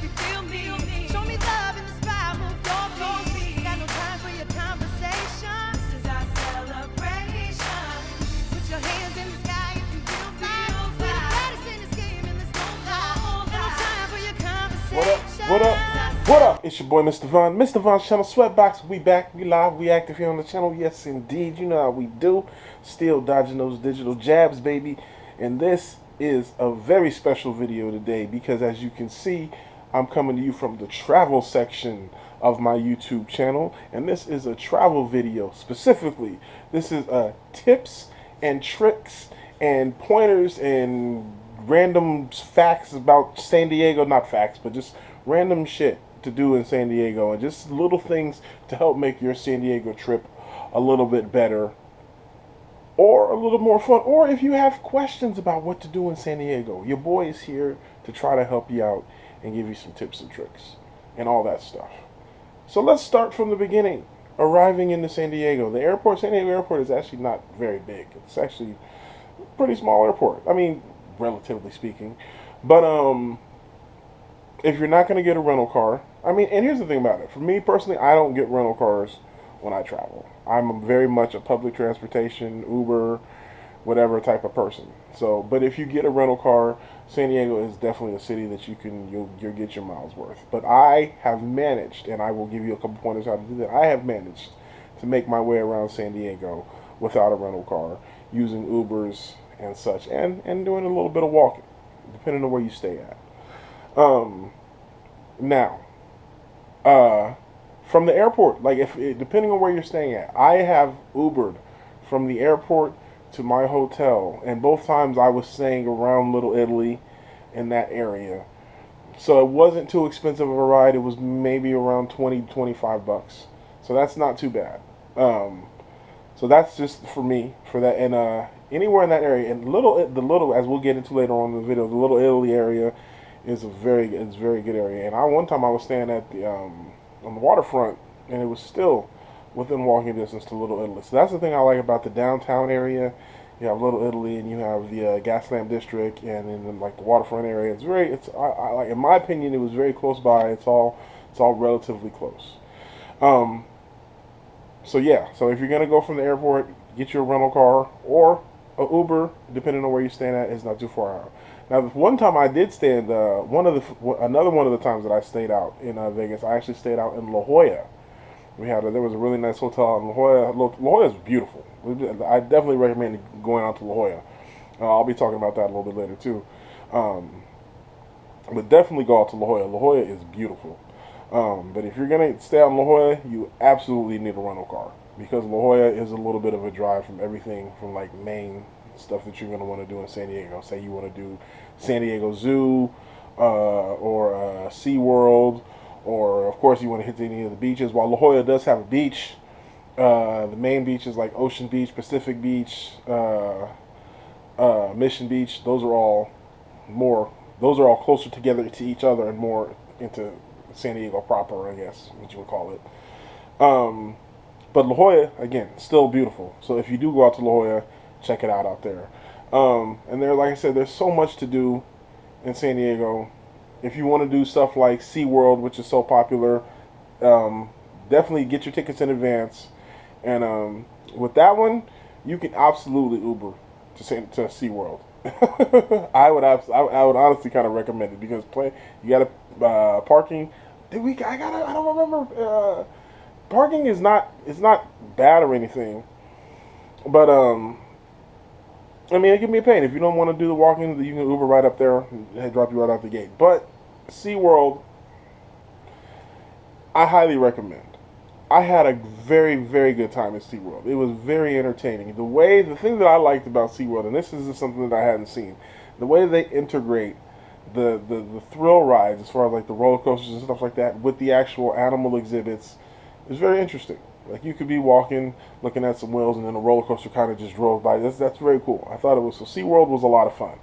you feel me. Show me love in the spot, move your feet. Got no time for your conversation. This is our celebration. Put your hands in the sky if you feel fine. We're the baddest in this game and there's no lie. No time for your conversation. What up? What up? It's your boy Mr. Von. Mr. Von's channel, Sweatbox. We back. We live. We active here on the channel. Yes, indeed. You know how we do. Still dodging those digital jabs, baby. And this is a very special video today because, as you can see, I'm coming to you from the travel section of my YouTube channel. And this is a travel video. Specifically, this is tips and tricks and pointers and random facts about San Diego. Not facts, but just random shit to do in San Diego, and just little things to help make your San Diego trip a little bit better or a little more fun. Or if you have questions about what to do in San Diego, your boy is here to try to help you out and give you some tips and tricks and all that stuff. So let's start from the beginning. Arriving into San Diego. The airport, San Diego airport, is actually not very big. It's actually a pretty small airport. I mean, relatively speaking. But if you're not going to get a rental car, I mean, and here's the thing about it. For me personally, I don't get rental cars when I travel. I'm very much a public transportation, Uber, whatever type of person. So, but if you get a rental car, San Diego is definitely a city that you'll get your miles worth. But I have managed, and I will give you a couple pointers how to do that. I have managed to make my way around San Diego without a rental car, using Ubers and such, and doing a little bit of walking, depending on where you stay at. Now, from the airport, like depending on where you're staying at, I have Ubered from the airport to my hotel, and both times I was staying around Little Italy in that area. So it wasn't too expensive of a ride. It was maybe around 25 bucks. So that's not too bad. So that's just for me for that, and anywhere in that area, and the little, as we'll get into later on in the video, the Little Italy area is a very good area. And one time I was staying at the on the waterfront, and it was still within walking distance to Little Italy. So that's the thing I like about the downtown area. You have Little Italy, and you have the Gaslamp District, and then like the waterfront area. I like, in my opinion, it was very close by. It's all relatively close. So yeah, so if you're gonna go from the airport, get your rental car or a Uber, depending on where you're staying at. It's not too far out. Now, one time I did stay in another one of the times that I stayed out in Vegas. I actually stayed out in La Jolla. There was a really nice hotel in La Jolla. La Jolla is beautiful. I definitely recommend going out to La Jolla. I'll be talking about that a little bit later too. But definitely go out to La Jolla. La Jolla is beautiful. But if you're gonna stay out in La Jolla, you absolutely need a rental car, because La Jolla is a little bit of a drive from everything from like main stuff that you're going to want to do in San Diego. Say you want to do San Diego Zoo or SeaWorld, or of course you want to hit any of the beaches. While La Jolla does have a beach, the main beaches like Ocean Beach, Pacific Beach, Mission Beach, those are all closer together to each other and more into San Diego proper, I guess, what you would call it. But La Jolla, again, still beautiful. So if you do go out to La Jolla, check it out there. And there, like I said, there's so much to do in San Diego. If you want to do stuff like SeaWorld, which is so popular, definitely get your tickets in advance. And with that one, you can absolutely Uber to SeaWorld. I would honestly kind of recommend it, because you got a parking. I don't remember. Parking is not bad or anything, but I mean, it can be a pain. If you don't want to do the walking, you can Uber right up there and drop you right out the gate. But SeaWorld, I highly recommend. I had a very good time at SeaWorld. It was very entertaining. The thing that I liked about SeaWorld, and this is something that I hadn't seen, the way they integrate the thrill rides, as far as like the roller coasters and stuff like that, with the actual animal exhibits, is very interesting. Like, you could be walking, looking at some whales, and then a roller coaster kind of just drove by. That's very cool. I thought it was, so SeaWorld was a lot of fun.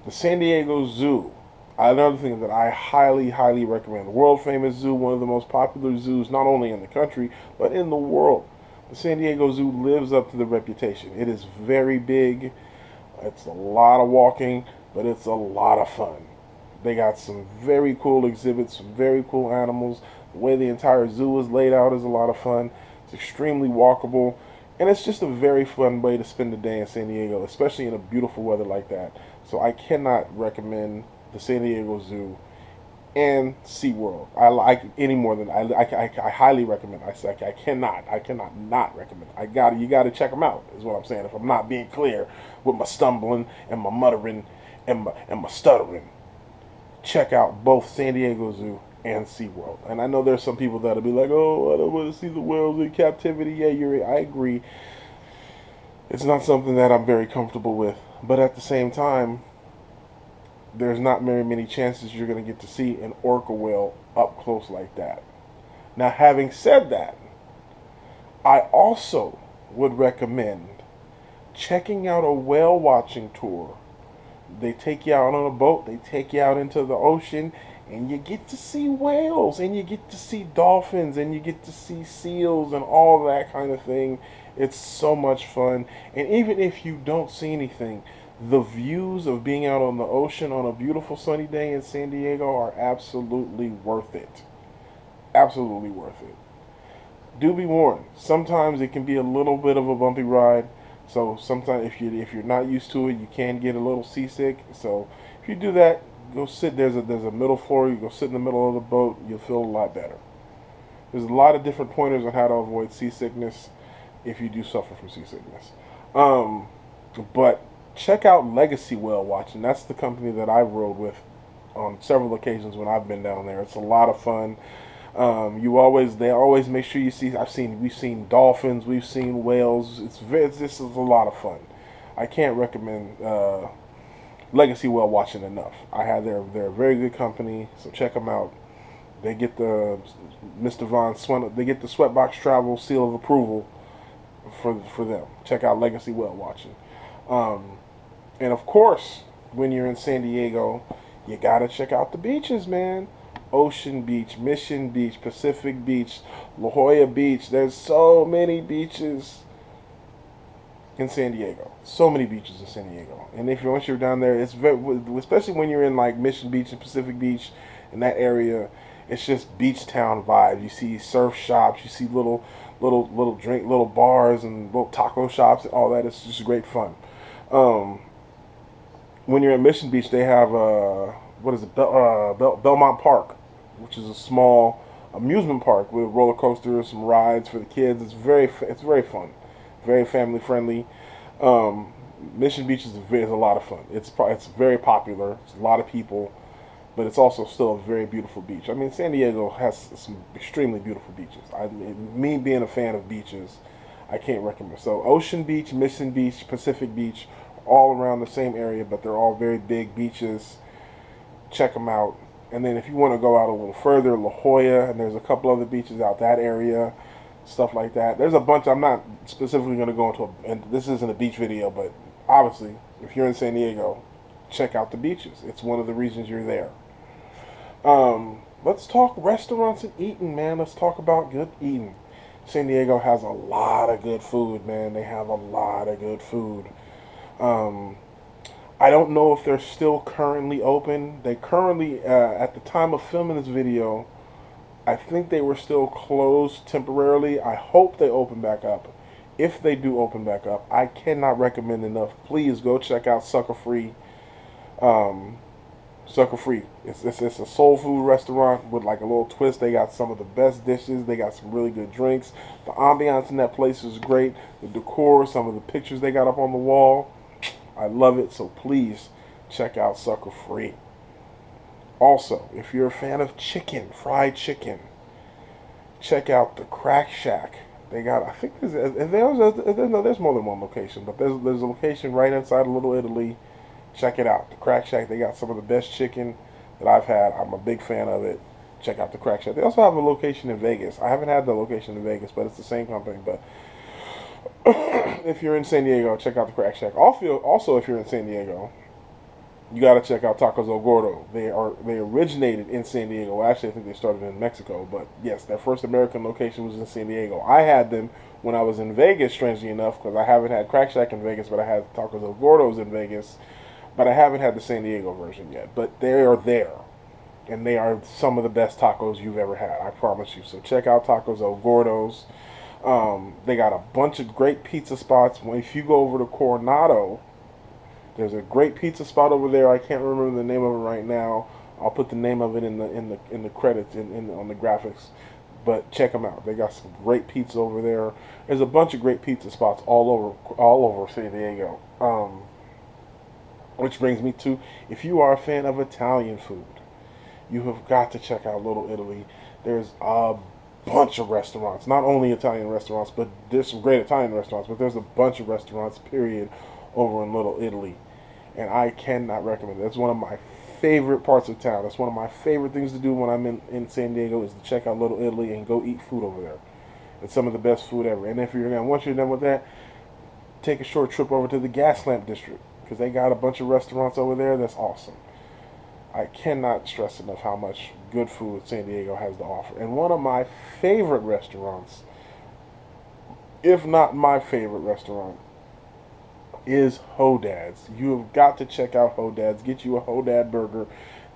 The San Diego Zoo, another thing that I highly recommend. The world famous zoo, one of the most popular zoos, not only in the country, but in the world. The San Diego Zoo lives up to the reputation. It is very big. It's a lot of walking, but it's a lot of fun. They got some very cool exhibits, some very cool animals. The way the entire zoo is laid out is a lot of fun. It's extremely walkable, and it's just a very fun way to spend the day in San Diego, especially in a beautiful weather like that. So I cannot recommend the San Diego Zoo and SeaWorld. I like any more than I highly recommend. I cannot not recommend. You got to check them out. Is what I'm saying. If I'm not being clear with my stumbling and my muttering and my stuttering, check out both San Diego Zoo and SeaWorld. And I know there's some people that'll be like, "Oh, I don't want to see the whales in captivity." Yeah, I agree. It's not something that I'm very comfortable with, but at the same time, there's not very many chances you're going to get to see an orca whale up close like that. Now, having said that, I also would recommend checking out a whale watching tour. They take you out on a boat, they take you out into the ocean, and you get to see whales, and you get to see dolphins, and you get to see seals, and all that kind of thing. It's so much fun. And even if you don't see anything, the views of being out on the ocean on a beautiful sunny day in San Diego are absolutely worth it. Absolutely worth it. Do be warned, sometimes it can be a little bit of a bumpy ride. So sometimes if you're not used to it, you can get a little seasick. So if you do that, go sit. There's a middle floor. You go sit in the middle of the boat. You'll feel a lot better. There's a lot of different pointers on how to avoid seasickness if you do suffer from seasickness. But check out Legacy Whale Watching. That's the company that I rode with on several occasions when I've been down there. It's a lot of fun. They always make sure you see. We've seen dolphins, we've seen whales. This is a lot of fun. I can't recommend Legacy Whale Watching enough. They're a very good company, so check them out. They get the they get the Sweatbox Travel seal of approval for them. Check out Legacy Whale Watching. And of course, when you're in San Diego, you gotta check out the beaches, man. Ocean Beach, Mission Beach, Pacific Beach, La Jolla Beach. There's so many beaches in San Diego. So many beaches in San Diego. And once you're down there, especially when you're in like Mission Beach and Pacific Beach in that area, it's just beach town vibe. You see surf shops, you see little bars and little taco shops and all that. It's just great fun. When you're at Mission Beach, they have Belmont Park, which is a small amusement park with roller coasters, some rides for the kids. It's very fun, very family friendly. Mission Beach is a lot of fun. It's very popular. It's a lot of people, but it's also still a very beautiful beach. I mean, San Diego has some extremely beautiful beaches. Me being a fan of beaches, I can't recommend. So Ocean Beach, Mission Beach, Pacific Beach, all around the same area, but they're all very big beaches. Check them out. And then if you want to go out a little further, La Jolla, and there's a couple other beaches out that area, stuff like that. There's a bunch. I'm not specifically going to go into and this isn't a beach video, but obviously, if you're in San Diego, check out the beaches. It's one of the reasons you're there. Let's talk restaurants and eating, man. Let's talk about good eating. San Diego has a lot of good food, man. They have a lot of good food. I don't know if they're still currently open. They currently, at the time of filming this video, I think they were still closed temporarily. I hope they open back up. If they do open back up, I cannot recommend enough. Please go check out Sucker Free. Sucker Free. It's a soul food restaurant with like a little twist. They got some of the best dishes. They got some really good drinks. The ambiance in that place is great. The decor, some of the pictures they got up on the wall, I love it. So please check out Sucker Free. Also, if you're a fan of chicken, fried chicken, check out the Crack Shack. They got, I think there's more than one location, but there's a location right inside of Little Italy. Check it out, the Crack Shack. They got some of the best chicken that I've had. I'm a big fan of it. Check out the Crack Shack. They also have a location in Vegas. I haven't had the location in Vegas, but it's the same company. But if you're in San Diego, check out the Crack Shack. Also, if you're in San Diego, you got to check out Tacos El Gordo. They originated in San Diego. Well, actually, I think they started in Mexico. But yes, their first American location was in San Diego. I had them when I was in Vegas, strangely enough, because I haven't had Crack Shack in Vegas, but I had Tacos El Gordos in Vegas. but I haven't had the San Diego version yet. But they are there, and they are some of the best tacos you've ever had. I promise you. So check out Tacos El Gordo's. They got a bunch of great pizza spots. If you go over to Coronado, there's a great pizza spot over there. I can't remember the name of it right now. I'll put the name of it in the credits on the graphics. But check them out. They got some great pizza over there. There's a bunch of great pizza spots all over San Diego. Which brings me to, if you are a fan of Italian food, you have got to check out Little Italy. There's a bunch of restaurants, not only Italian restaurants, but there's some great Italian restaurants, but there's a bunch of restaurants, period, over in Little Italy. And I cannot recommend it. That's one of my favorite parts of town. That's one of my favorite things to do when I'm in San Diego, is to check out Little Italy and go eat food over there. It's some of the best food ever. And if you're done, once you're done with that, take a short trip over to the Gaslamp District, because they got a bunch of restaurants over there that's awesome. I cannot stress enough how much good food San Diego has to offer. And one of my favorite restaurants, if not my favorite restaurant, is Hodad's. You have got to check out Hodad's. Get you a Hodad burger.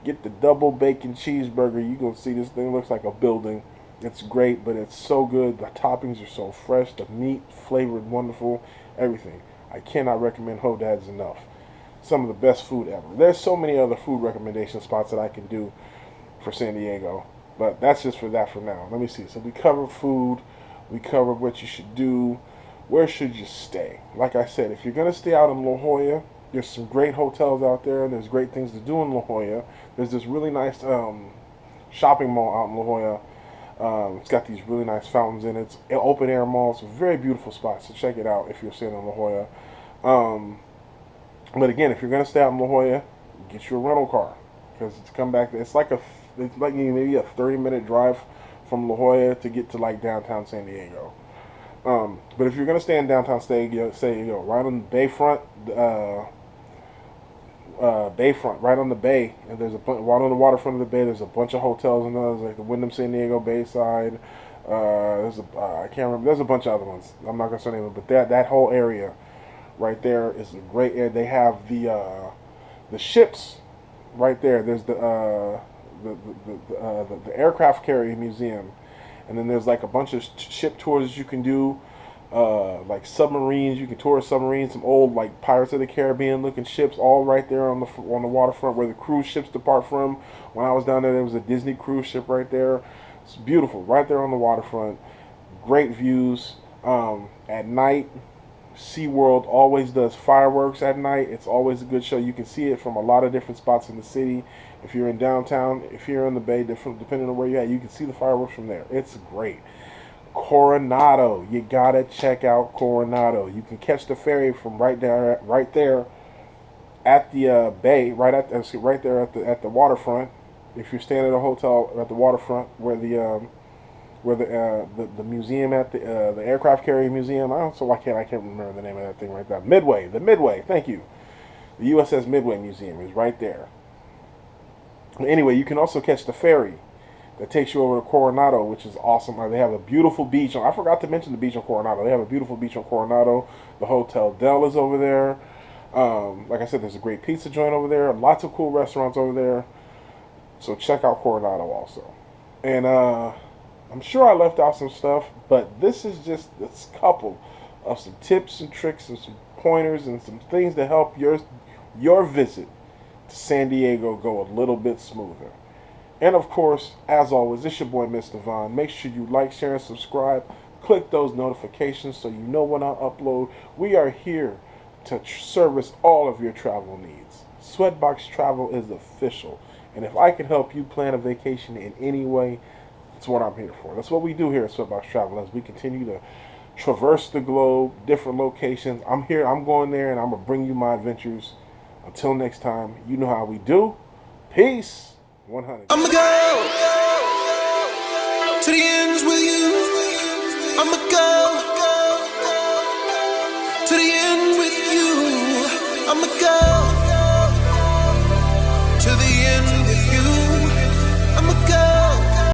Get the double bacon cheeseburger. You're going to see this thing looks like a building. It's great, but it's so good. The toppings are so fresh. The meat flavored wonderful. Everything. I cannot recommend Hodad's enough. Some of the best food ever. There's so many other food recommendation spots that I can do for San Diego, but that's just for that for now. Let me see. So we covered food. We covered what you should do. Where should you stay? Like I said, if you're going to stay out in La Jolla, there's some great hotels out there, and there's great things to do in La Jolla. There's this really nice shopping mall out in La Jolla. It's got these really nice fountains in it. It's an open air mall. It's a very beautiful spot, so check it out if you're staying in La Jolla. But again, if you're going to stay out in La Jolla, get you a rental car, because it's come back. It's like maybe a 30-minute drive from La Jolla to get to like downtown San Diego. But if you're going to stay in downtown San Diego, right on the bayfront, right on the bay, and there's right on the waterfront of the bay. There's a bunch of hotels and others, like the Wyndham San Diego Bayside. I can't remember. There's a bunch of other ones. I'm not going to say them, but that whole area right there is a great area. They have the ships right there. There's the aircraft carrier museum, and then there's like a bunch of ship tours you can do, like submarines. You can tour submarines, some old like Pirates of the Caribbean looking ships, all right there on the waterfront where the cruise ships depart from. When I was down there was a Disney cruise ship right there. It's beautiful, right there on the waterfront. Great views. At night, SeaWorld always does fireworks at night. It's always a good show. You can see it from a lot of different spots in the city. If you're in downtown, if you're in the bay, depending on where you're at, you can see the fireworks from there. It's great. Coronado, you gotta check out Coronado. You can catch the ferry from right there at the bay, right there at the waterfront. If you're staying at a hotel at the waterfront, where the museum at the aircraft carrier museum. I can't remember the name of that thing right there. The Midway. Thank you. The USS Midway Museum is right there. Anyway, you can also catch the ferry that takes you over to Coronado, which is awesome. They have a beautiful beach. I forgot to mention the beach on Coronado. They have a beautiful beach on Coronado. The Hotel Del is over there. Like I said, there's a great pizza joint over there. Lots of cool restaurants over there. So check out Coronado also. And I'm sure I left out some stuff, but this is just this couple of some tips and tricks and some pointers and some things to help your visit to San Diego go a little bit smoother. And of course, as always, it's your boy Mr. Von. Make sure you like, share, and subscribe. Click those notifications so you know when I upload. We are here to service all of your travel needs. Sweatbox Travel is official. And if I can help you plan a vacation in any way, that's what I'm here for. That's what we do here at Sweatbox Travel as we continue to traverse the globe, different locations. I'm here, I'm going there, and I'm going to bring you my adventures. Until next time, you know how we do. Peace. 100. I'ma go to the ends with you. I'ma go to the end with you. I'ma go.